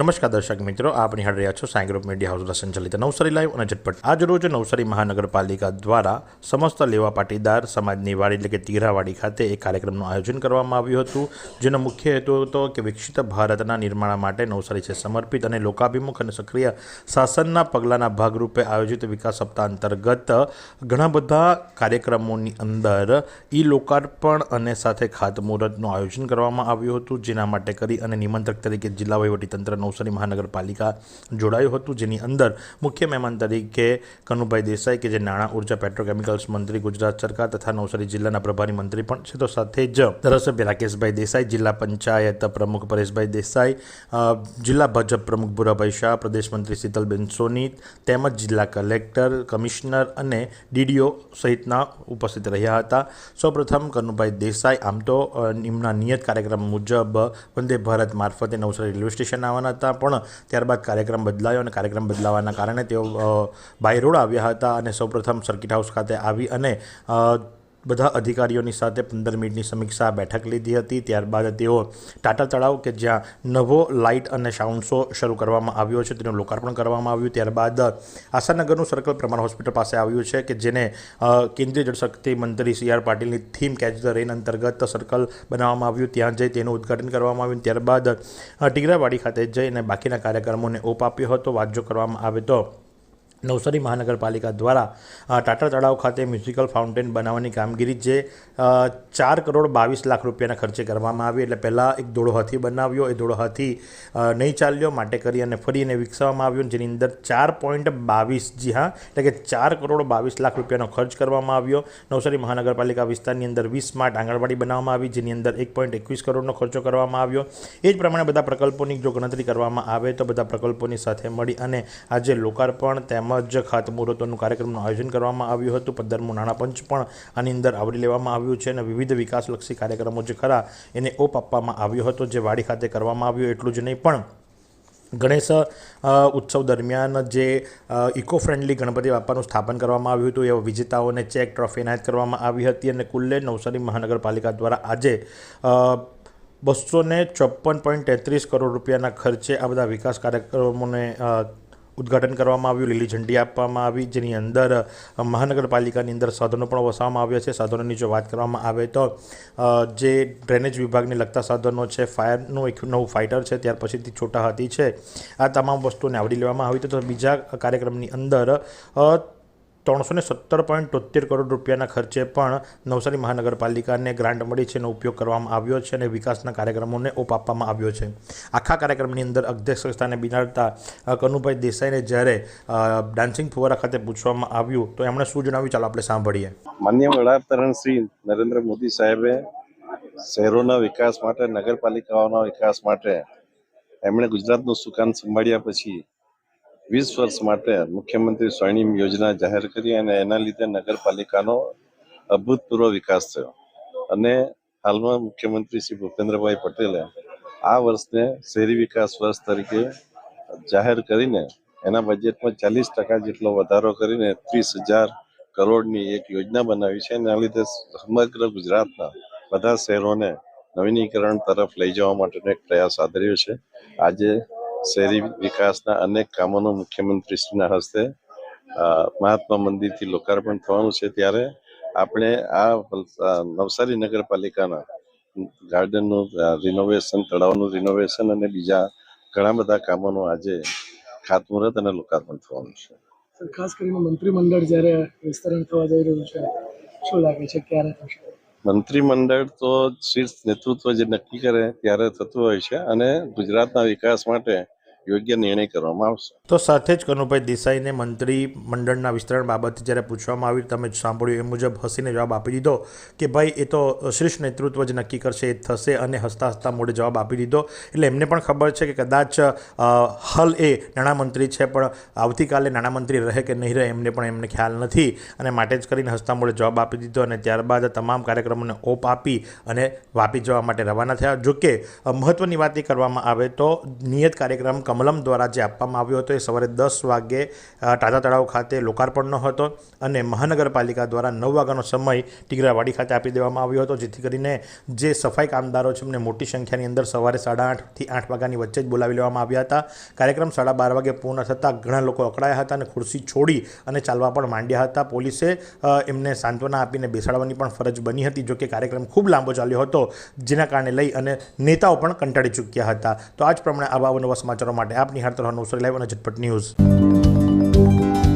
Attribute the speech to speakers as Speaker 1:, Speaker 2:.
Speaker 1: નમસ્કાર દર્શક મિત્રો, આપ નિહાળી રહ્યા છો સાઈ ગ્રુપ મીડિયા હાઉસ દ્વારા સંચાલિત નવસારી લાઈવ અને ઝટપટ। આજ રોજ નવસારી મહાનગરપાલિકા દ્વારા સમસ્ત લેવા પાટીદાર સમાજની વાડી એટલે કે તીઘરાવાડી ખાતે એક કાર્યક્રમનું આયોજન કરવામાં આવ્યું હતું, જેનો મુખ્ય હેતુ હતો કે વિકસિત ભારતના નિર્માણ માટે નવસારી છે સમર્પિત અને લોકાભિમુખ અને સક્રિય શાસનના પગલાંના ભાગરૂપે આયોજિત વિકાસ સપ્તાહ અંતર્ગત ઘણા બધા કાર્યક્રમોની અંદર ઈ લોકાર્પણ અને સાથે ખાતમુહૂર્તનું આયોજન કરવામાં આવ્યું હતું, જેના માટે કરી અને નિમંત્રક તરીકે જિલ્લા વહીવટીતંત્ર નવસારી મહાનગરપાલિકા જોડાયું હતું, જેની અંદર મુખ્ય મહેમાન તરીકે કનુભાઈ દેસાઈ કે જે નાણાં ઉર્જા પેટ્રોકેમિકલ્સ મંત્રી ગુજરાત સરકાર તથા નવસારી જિલ્લાના પ્રભારી મંત્રી પણ છે, તો સાથે જ ધારાસભ્ય રાકેશભાઈ દેસાઈ, જિલ્લા પંચાયત પ્રમુખ પરેશભાઈ દેસાઈ, જિલ્લા ભાજપ પ્રમુખ ભૂરાભાઈ શાહ, પ્રદેશ મંત્રી શીતલબેન સોની તેમજ જિલ્લા કલેક્ટર, કમિશનર અને ડીડીઓ સહિતના ઉપસ્થિત રહ્યા હતા। સૌપ્રથમ કનુભાઈ દેસાઈ આમ તો એમના નિયત કાર્યક્રમ મુજબ વંદે ભારત મારફતે નવસારી રેલવે સ્ટેશન આવવાના હતા, પણ ત્યારબાદ કાર્યક્રમ બદલાયો અને કાર્યક્રમ બદલાવાના કારણે તેઓ બાય રોડ આવ્યા હતા અને સૌપ્રથમ સર્કિટ હાઉસ ખાતે આવી અને બધા અધિકારીઓની સાથે 15 મિનિટની સમીક્ષા બેઠક લીધી હતી। ત્યારબાદ તેઓ ટાટા તળાવ કે જ્યાં નવો લાઇટ અને સાઉન્ડ શો શરૂ કરવામાં આવ્યો છે તેનું લોકાર્પણ કરવામાં આવ્યું। ત્યારબાદ આશાનગરનું સર્કલ પ્રમાણ હોસ્પિટલ પાસે આવ્યું છે કે જેને કેન્દ્રીય જળશક્તિ મંત્રી CR પાટીલની થીમ કેચ ધ રેન અંતર્ગત સર્કલ બનાવવામાં આવ્યું, ત્યાં જઈ તેનું ઉદ્ઘાટન કરવામાં આવ્યું। ત્યારબાદ ટીઘરાવાડી ખાતે જઈને બાકીના કાર્યક્રમોને ઓપ આપ્યો હતો। વાત જો કરવામાં આવે તો નવસારી મહાનગરપાલિકા દ્વારા ટાટા તળાવ ખાતે મ્યુઝિકલ ફાઉન્ટેન બનાવવાની કામગીરી જે 4 કરોડ 22 લાખ રૂપિયાના ખર્ચે કરવામાં આવી, એટલે પહેલાં એક દોડો હાથી બનાવ્યો, એ દોડો હાથી નહીં ચાલ્યો માટે કરી અને ફરી એને વિકસાવવામાં આવ્યો, જેની અંદર 4.22 જી હા એટલે કે 4 કરોડ 22 લાખ રૂપિયાનો ખર્ચ કરવામાં આવ્યો। નવસારી મહાનગરપાલિકા વિસ્તારની અંદર 20 સ્માર્ટ આંગણવાડી બનાવવામાં આવી, જેની અંદર 1.21 કરોડનો ખર્ચો કરવામાં આવ્યો। એ જ પ્રમાણે બધા પ્રકલ્પોની જો ગણતરી કરવામાં આવે તો બધા પ્રકલ્પોની સાથે મળી અને આજે લોકાર્પણ તેમજ ખાતમુહૂર્તોનું કાર્યક્રમનું આયોજન કરવામાં આવ્યું હતું। 15મું નાણાં પંચ પણ આની અંદર આવરી લેવામાં આવ્યું છે અને વિવિધ વિકાસલક્ષી કાર્યક્રમો જે ખરા એને ઓપ આપવામાં આવ્યો હતો, જે વાડી ખાતે કરવામાં આવ્યો। એટલું જ નહીં પણ ગણેશ ઉત્સવ દરમિયાન જે ઇકો ફ્રેન્ડલી ગણપતિ બાપાનું સ્થાપન કરવામાં આવ્યું હતું, એવા વિજેતાઓને ચેક ટ્રોફી એનાયત કરવામાં આવી હતી અને કુલ્લે નવસારી મહાનગરપાલિકા દ્વારા આજે 254.33 કરોડ રૂપિયાના ખર્ચે આ બધા વિકાસ કાર્યક્રમોને ઉદ્ઘાટન કરવામાં આવ્યું, લીલી ઝંડી આપવામાં આવી, જેની અંદર મહાનગરપાલિકાની અંદર સાધનો પણ વસાવવામાં આવ્યા છે। સાધનોની જો વાત કરવામાં આવે તો જે ડ્રેનેજ વિભાગને લગતા સાધનો છે, ફાયરનું એક નવું ફાઇટર છે, ત્યાર પછીથી છોટા હાથી છે, આ તમામ વસ્તુઓને આવરી લેવામાં આવી હતી। તો બીજા કાર્યક્રમની અંદર 317.73 કરોડ રૂપિયાના ખર્ચે પણ નવસારી મહાનગરપાલિકાને ગ્રાન્ટ મળી છે, એનો ઉપયોગ કરવામાં આવ્યો છે અને વિકાસના કાર્યક્રમોને ઓપ આપવામાં આવ્યો છે। આખા કાર્યક્રમની અંદર અધ્યક્ષ સ્થાને બિરાજતા કનુભાઈ દેસાઈને જ્યારે ડાન્સિંગ ફુવારા ખાતે પૂછવામાં આવ્યું તો એમણે શું જણાવ્યું, ચાલો આપણે સાંભળીએ।
Speaker 2: માનનીય વડાપ્રધાન શ્રી નરેન્દ્ર મોદી સાહેબે શહેરોના વિકાસ માટે, નગરપાલિકાઓના વિકાસ માટે એમણે ગુજરાતનું સુકાન સંભાળ્યા પછી 20 વર્ષ માટે મુખ્યમંત્રી સ્વર્ણિમ યોજના જાહેર કરી અને એના લીધે નગરપાલિકાનો અભૂતપૂર્વ વિકાસ થયો અને હાલમાં મુખ્યમંત્રી શ્રી ભૂપેન્દ્રભાઈ પટેલે આ વર્ષને શહેરી વિકાસ વર્ષ તરીકે જાહેર કરીને એના બજેટમાં 40% જેટલો વધારો કરીને 30,000 કરોડની એક યોજના બનાવી છે। એના લીધે સમગ્ર ગુજરાતના બધા શહેરોને નવીનીકરણ તરફ લઈ જવા માટેનો એક પ્રયાસ આદર્યો છે। આજે શહેરી વિકાસના અનેક કામોનું મુખ્યમંત્રીશ્રીના હસ્તે મહાત્મા મંદિરથી લોકાર્પણ થવાનું છે, ત્યારે આપણે આ નવસારી નગરપાલિકાના ગાર્ડનનું રિનોવેશન, તળાવનું રિનોવેશન અને બીજા ઘણા બધા કામોનું આજે ખાતમુહૂર્ત અને લોકાર્પણ થવાનું છે।
Speaker 3: ખાસ કરીને મંત્રીમંડળ જ્યારે વિસ્તરણ થવા જઈ રહ્યું છે, શું લાગે છે ક્યારે થશે?
Speaker 2: મંત્રીમંડળ તો શીર્ષ નેતૃત્વ જે નક્કી કરે ત્યારે થતું હોય છે અને ગુજરાતના વિકાસ માટે યોગ્ય નિર્ણય કરવામાં આવશે।
Speaker 1: તો સાથે જ કનુભાઈ દેસાઈને મંત્રી મંડળના વિસ્તરણ બાબતે જ્યારે પૂછવામાં આવ્યું, તમે સાંભળ્યું એ મુજબ હસીને જવાબ આપી દીધો કે ભાઈ એ તો શીર્ષ નેતૃત્વ જે નક્કી કરશે એ થશે, અને હસતા હસતા મોઢે જવાબ આપી દીધો। એટલે એમને પણ ખબર છે કે કદાચ હાલ એ નાણામંત્રી છે, પણ આવતીકાલે નાણામંત્રી રહે કે નહીં રહે એમને ખ્યાલ નથી, અને માટે જ કરીને હસતા મોઢે જવાબ આપી દીધો અને ત્યારબાદ તમામ કાર્યક્રમોને ઓપ આપી અને વાપી જવા માટે રવાના થયા। જોકે મહત્ત્વની વાત એ કરવામાં આવે તો નિયત કાર્યક્રમ કમલમ દ્વારા જે આપવામાં આવ્યો હતો એ સવારે 10 વાગ્યે ટાટા તળાવ ખાતે લોકાર્પણનો હતો અને મહાનગરપાલિકા દ્વારા 9 વાગ્યાનો સમય ટીગરાવાડી ખાતે આપી દેવામાં આવ્યો હતો, જેથી કરીને જે સફાઈ કામદારો છે એમને મોટી સંખ્યાની અંદર સવારે 8:30 થી 8 વાગ્યાની વચ્ચે જ બોલાવી લેવામાં આવ્યા હતા. કાર્યક્રમ 12:30 વાગે પૂર્ણ થતાં ઘણા લોકો અકળાયા હતા અને ખુરશી છોડી અને ચાલવા પણ માંડ્યા હતા. પોલીસે એમને સાંત્વના આપીને બેસાડવાની પણ ફરજ બની હતી. જોકે કાર્યક્રમ ખૂબ લાંબો ચાલ્યો હતો, જેના કારણે લઈ અને નેતાઓ પણ કંટાળી ચૂક્યા હતા. તો આ જ પ્રમાણે આવા નવા સમાચારો માટે આપ નિહાળતા રહો નવસારી લાઈવ અને ઝટપટ ન્યૂઝ.